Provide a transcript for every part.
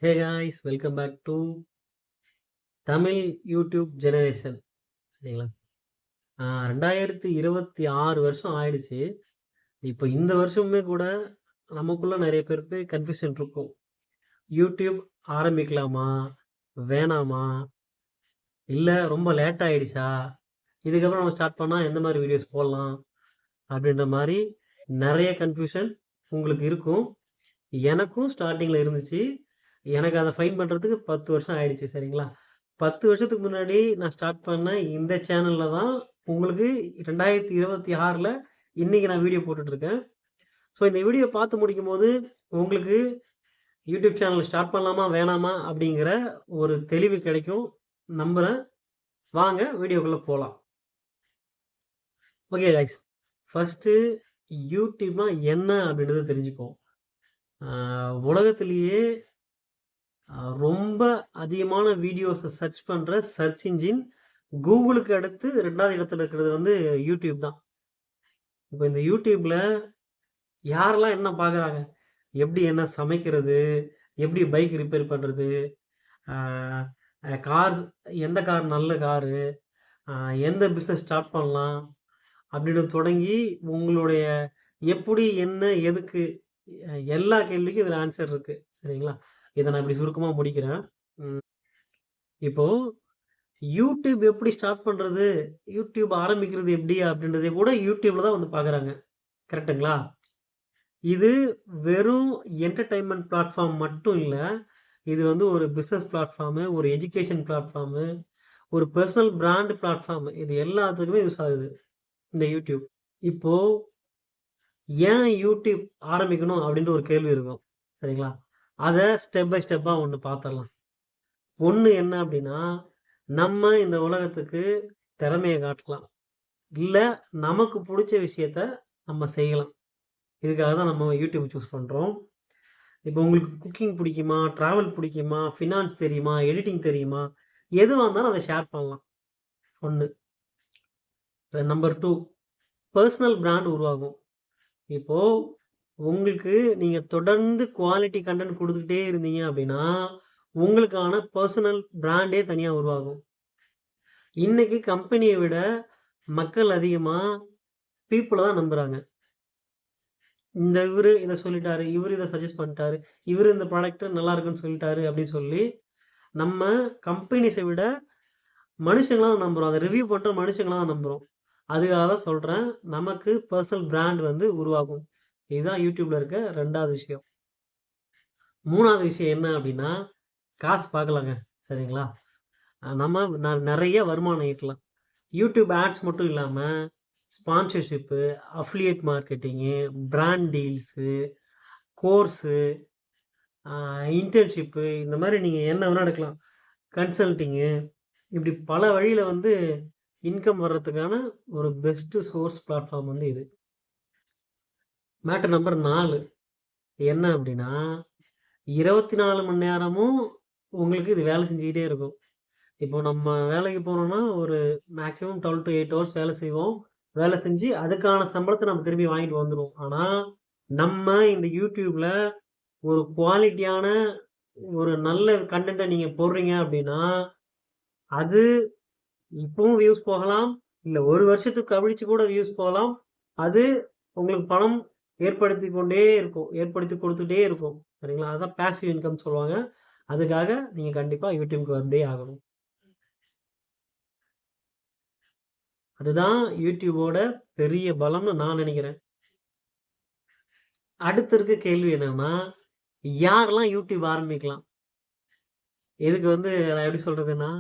Hey guys, welcome back to Tamil YouTube generation. சரிங்களா? 2026 வருஷம் ஆயிடுச்சு. இப்போ இந்த வருஷமுமே கூட நமக்குள்ள நிறைய பேருக்கு கன்ஃப்யூஷன் இருக்கும். யூடியூப் ஆரம்பிக்கலாமா? வேணாமா? இல்ல ரொம்ப லேட் ஆயிடுச்சா? இதுக்கப்புறம் நம்ம ஸ்டார்ட் பண்ணா எந்த மாதிரி வீடியோஸ் போடலாம்? அப்படின்ற மாதிரி நிறைய கன்ஃப்யூஷன் உங்களுக்கு இருக்கும். எனக்கும் ஸ்டார்டிங்கில் இருந்துச்சு. எனக்கு அதை ஃபைன் பண்ணுறதுக்கு 10 வருஷம் ஆயிடுச்சு. சரிங்களா? 10 வருஷத்துக்கு முன்னாடி நான் ஸ்டார்ட் பண்ண இந்த சேனலில் தான் உங்களுக்கு 2026ல் இன்றைக்கி நான் வீடியோ போட்டுட்ருக்கேன். ஸோ இந்த வீடியோ பார்த்து முடிக்கும்போது உங்களுக்கு யூடியூப் சேனல் ஸ்டார்ட் பண்ணலாமா வேணாமா அப்படிங்கிற ஒரு தெளிவு கிடைக்கும் நம்புகிறேன். வாங்க வீடியோக்குள்ளே போகலாம். ஓகே கைஸ், ஃபஸ்ட்டு யூடியூப்னா என்ன அப்படின்றத தெரிஞ்சுப்போம். உலகத்திலேயே ரொம்ப அதிகமான வீடியோஸை சர்ச் பண்ணுற சர்ச் இன்ஜின் கூகுளுக்கு அடுத்து 2வது இடத்துல இருக்கிறது வந்து யூடியூப் தான். இப்போ இந்த யூடியூப்பில் யாரெல்லாம் என்ன பார்க்குறாங்க, எப்படி என்ன சமைக்கிறது, எப்படி பைக் ரிப்பேர் பண்ணுறது, கார் எந்த கார் நல்ல காரு, எந்த பிஸ்னஸ் ஸ்டார்ட் பண்ணலாம் அப்படின்னு தொடங்கி உங்களுடைய எப்படி என்ன எதுக்கு எல்லா கேள்விக்கும் இதில் ஆன்சர் இருக்குது. சரிங்களா? இதை நான் இப்படி சுருக்கமாக முடிக்கிறேன். இப்போ யூடியூப் எப்படி ஸ்டார்ட் பண்ணுறது, யூடியூப் ஆரம்பிக்கிறது எப்படி அப்படின்றதை கூட யூடியூப்ல தான் வந்து பார்க்குறாங்க. கரெக்டுங்களா? இது வெறும் என்டர்டைன்மெண்ட் பிளாட்ஃபார்ம் மட்டும் இல்லை. இது வந்து ஒரு பிஸ்னஸ் பிளாட்ஃபார்மு, ஒரு எஜுகேஷன் பிளாட்ஃபார்மு, ஒரு பர்சனல் பிராண்ட் பிளாட்ஃபார்மு. இது எல்லாத்துக்குமே யூஸ் ஆகுது இந்த யூடியூப். இப்போ ஏன் யூடியூப் ஆரம்பிக்கணும் அப்படின்ற ஒரு கேள்வி இருக்கும். சரிங்களா? அதை ஸ்டெப் பை ஸ்டெப்பாக ஒன்று பார்த்துடலாம். ஒன்று என்ன அப்படின்னா, நம்ம இந்த உலகத்துக்கு திறமையை காட்டலாம். இல்லை நமக்கு பிடிச்ச விஷயத்த நம்ம செய்யலாம். இதுக்காக தான் நம்ம யூடியூப் சூஸ் பண்ணுறோம். இப்போ உங்களுக்கு குக்கிங் பிடிக்குமா, ட்ராவல் பிடிக்குமா, ஃபினான்ஸ் தெரியுமா, எடிட்டிங் தெரியுமா, எதுவாக இருந்தாலும் அதை ஷேர் பண்ணலாம். 1. நம்பர் 2, பர்சனல் பிராண்ட் உருவாகும். இப்போது உங்களுக்கு நீங்கள் தொடர்ந்து குவாலிட்டி கண்டென்ட் கொடுத்துக்கிட்டே இருந்தீங்க அப்படின்னா உங்களுக்கான பர்சனல் பிராண்டே தனியாக உருவாகும். இன்னைக்கு கம்பெனியை விட மக்கள் அதிகமாக பீப்புளை தான் நம்புகிறாங்க. இந்த இவர் இதை சொல்லிட்டாரு, இவர் இதை சஜஸ்ட் பண்ணிட்டாரு, இவர் இந்த ப்ராடக்ட் நல்லா இருக்குன்னு சொல்லிட்டாரு அப்படின்னு சொல்லி நம்ம கம்பெனிஸை விட மனுஷங்களாக தான் நம்புகிறோம். அதை ரிவ்யூ பண்ணுற மனுஷங்களாக தான் நம்புகிறோம். அதுக்காக தான் சொல்கிறேன், நமக்கு பர்சனல் பிராண்ட் வந்து உருவாகும். இதுதான் யூடியூப்பில் இருக்க 2வது விஷயம். 3வது விஷயம் என்ன அப்படின்னா, காசு பார்க்கலாங்க. சரிங்களா? நம்ம நிறைய வருமானம் ஈட்டலாம். யூடியூப் ஆட்ஸ் மட்டும் இல்லாமல் sponsorship, affiliate marketing, brand deals, course, internship, இந்த மாதிரி நீங்கள் என்ன வேணால் எடுக்கலாம். கன்சல்ட்டிங்கு, இப்படி பல வழியில் வந்து இன்கம் வர்றதுக்கான ஒரு பெஸ்ட்டு சோர்ஸ் பிளாட்ஃபார்ம் வந்து இது. மேட்டர் நம்பர் 4 என்ன அப்படின்னா, 24 மணி நேரமும் உங்களுக்கு இது வேலை செஞ்சுக்கிட்டே இருக்கும். இப்போ நம்ம வேலைக்கு போனோம்னா ஒரு மேக்ஸிமம் 12 to 8 ஹவர்ஸ் வேலை செய்வோம். வேலை செஞ்சு அதுக்கான சம்பளத்தை நம்ம திரும்பி வாங்கிட்டு வந்துடுவோம். ஆனால் நம்ம இந்த யூடியூப்பில் ஒரு குவாலிட்டியான ஒரு நல்ல கண்டென்ட்டை நீங்கள் போடுறீங்க அப்படின்னா அது இப்பவும் வியூஸ் போகலாம், இல்லை ஒரு வருஷத்துக்கு கழிச்சு கூட வியூஸ் போகலாம். அது உங்களுக்கு பணம் ஏற்படுத்தி கொண்டே இருக்கும், ஏற்படுத்தி கொடுத்துட்டே இருக்கும். சரிங்களா? அதுதான் பேசிவ் இன்கம் சொல்லுவாங்க. அதுக்காக நீங்கள் கண்டிப்பாக யூடியூப்க்கு வந்தே ஆகணும். அதுதான் யூடியூபோட பெரிய பலம்னு நான் நினைக்கிறேன். அடுத்து இருக்க கேள்வி என்னன்னா, யாரெல்லாம் யூடியூப் ஆரம்பிக்கலாம்? இதுக்கு வந்து நான் எப்படி சொல்கிறதுன்னா,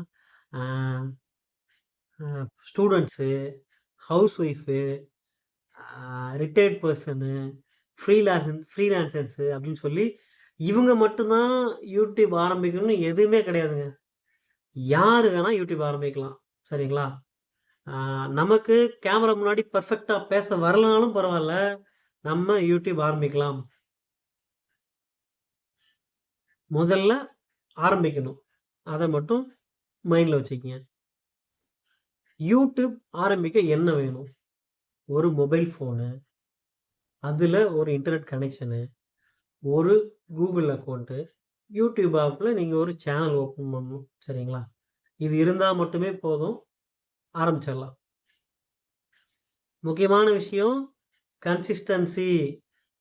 students, housewife, retired person, freelancers அப்படின்னு சொல்லி இவங்க மட்டும்தான் யூடியூப் ஆரம்பிக்கணும்னு எதுவுமே கிடையாதுங்க. யார் வேணால் யூடியூப் ஆரம்பிக்கலாம். சரிங்களா? நமக்கு கேமரா முன்னாடி பர்ஃபெக்டாக பேச வரலனாலும் பரவாயில்ல, நம்ம யூடியூப் ஆரம்பிக்கலாம். முதல்ல ஆரம்பிக்கணும். அதை மட்டும் மைண்டில் வச்சுக்கங்க. யூடியூப் ஆரம்பிக்க என்ன வேணும்? ஒரு மொபைல் ஃபோனு, அதில் ஒரு இன்டர்நெட் கனெக்ஷனு, ஒரு கூகுள் அக்கௌண்ட்டு, யூடியூப் ஆப்ல நீங்க ஒரு சேனல் ஓப்பன் பண்ணணும். சரிங்களா? இது இருந்தா மட்டுமே போதும். ஆரம்பிச்சிடலாம். முக்கியமான விஷயம் கன்சிஸ்டன்சி.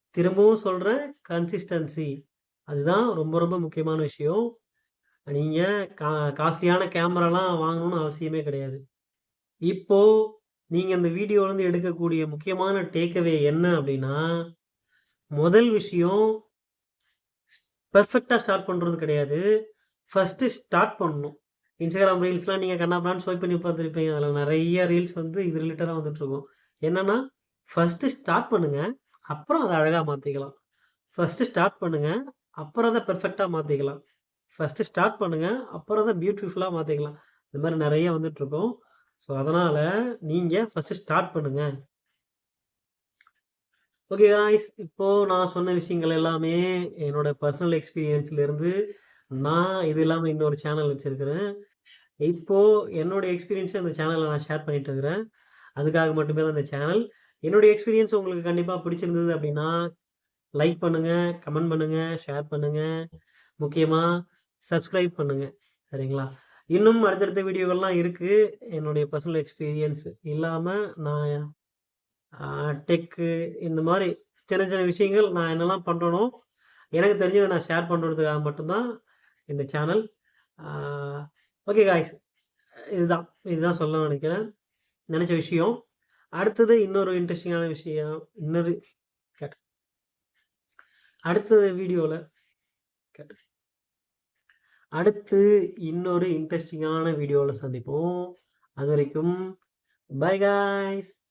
திரும்பவும் சொல்றேன் கன்சிஸ்டன்சி. அதுதான் ரொம்ப ரொம்ப முக்கியமான விஷயம். நீங்க கா காஸ்ட்லியான கேமராலாம் வாங்கணும்னு அவசியமே கிடையாது. இப்போ நீங்க இந்த வீடியோலருந்து எடுக்கக்கூடிய முக்கியமான டேக் அவே என்ன அப்டின்னா, முதல் விஷயம் பெர்ஃபெக்ட்டா ஸ்டார்ட் பண்றது கிடையாது. ஃபர்ஸ்ட்டு ஸ்டார்ட் பண்ணணும். Instagram ரீல்ஸ்லாம் நீங்க கண்ணாபின்னான்னு ஸ்வைப் பண்ணி பார்த்துருப்பீங்க. அதில நெறைய ரீல்ஸ் வந்து இது ரிலேட்டடா வந்துட்டுருக்கும். என்னன்னா, ஃபர்ஸ்ட்டு ஸ்டார்ட் பண்ணுங்க. அப்புறம் அத அழகா மாத்திக்கலாம். ஃபர்ஸ்ட்டு ஸ்டார்ட் பண்ணுங்க. அப்புறம் அத பெர்ஃபெக்ட்டா மாத்திக்கலாம். ஃபர்ஸ்ட்டு ஸ்டார்ட் பண்ணுங்க. அப்புறம் அத பியூட்டிஃபுல்லா மாத்திக்கலாம். இந்த மாரி நெறைய வந்துட்டுருக்கும். ஸோ, அதனால நீங்க ஃபர்ஸ்ட்டு ஸ்டார்ட் பண்ணுங்க. Okay guys. இப்போ நான் சொன்ன விஷயங்கள் எல்லாமே என்னோட பர்சனல் எக்ஸ்பீரியன்ஸ்லேருந்து நான் இது இல்லாம இன்னொரு சேனல் வச்சிருக்கிறேன். இப்போ என்னோட எக்ஸ்பீரியன்ஸ அந்த சேனல்ல நான் ஷேர் பண்ணிட்டு இருக்கிறேன். அதுக்காக மட்டுமே தான் இந்த சேனல். என்னுடைய எக்ஸ்பீரியன்ஸ் உங்களுக்கு கண்டிப்பா பிடிச்சிருந்தது அப்டின்னா, லைக் பண்ணுங்க, கமெண்ட் பண்ணுங்க, ஷேர் பண்ணுங்க. முக்கியமா சப்ஸ்கிரைப் பண்ணுங்க. சரிங்களா? இன்னும் அடுத்தடுத்த வீடியோக்கள்லாம் இருக்கு. என்னுடைய பர்சனல் எக்ஸ்பீரியன்ஸ் இல்லாம நான் ஆ டெக்கு இந்த மாரி சின்ன சின்ன விஷயங்கள் நான் என்னலாம் பண்றேனோ, எனக்கு தெரிஞ்சத நான் ஷேர் பண்றதுக்காக மட்டும் தான் இந்த சேனல். ஆ ஓகே காய்ஸ். இதுதான். இதுதான் சொல்ல நெனச்ச விஷயம். அடுத்தது இன்னொரு இன்ட்ரஸ்டிங்கான விஷயம். இன்னொரு கேட் அடுத்தது வீடியோல கேட் அடுத்து இன்னொரு இன்ட்ரஸ்டிங்கான வீடியோல சந்திப்போம். அதுவரைக்கும் பை காய்ஸ்.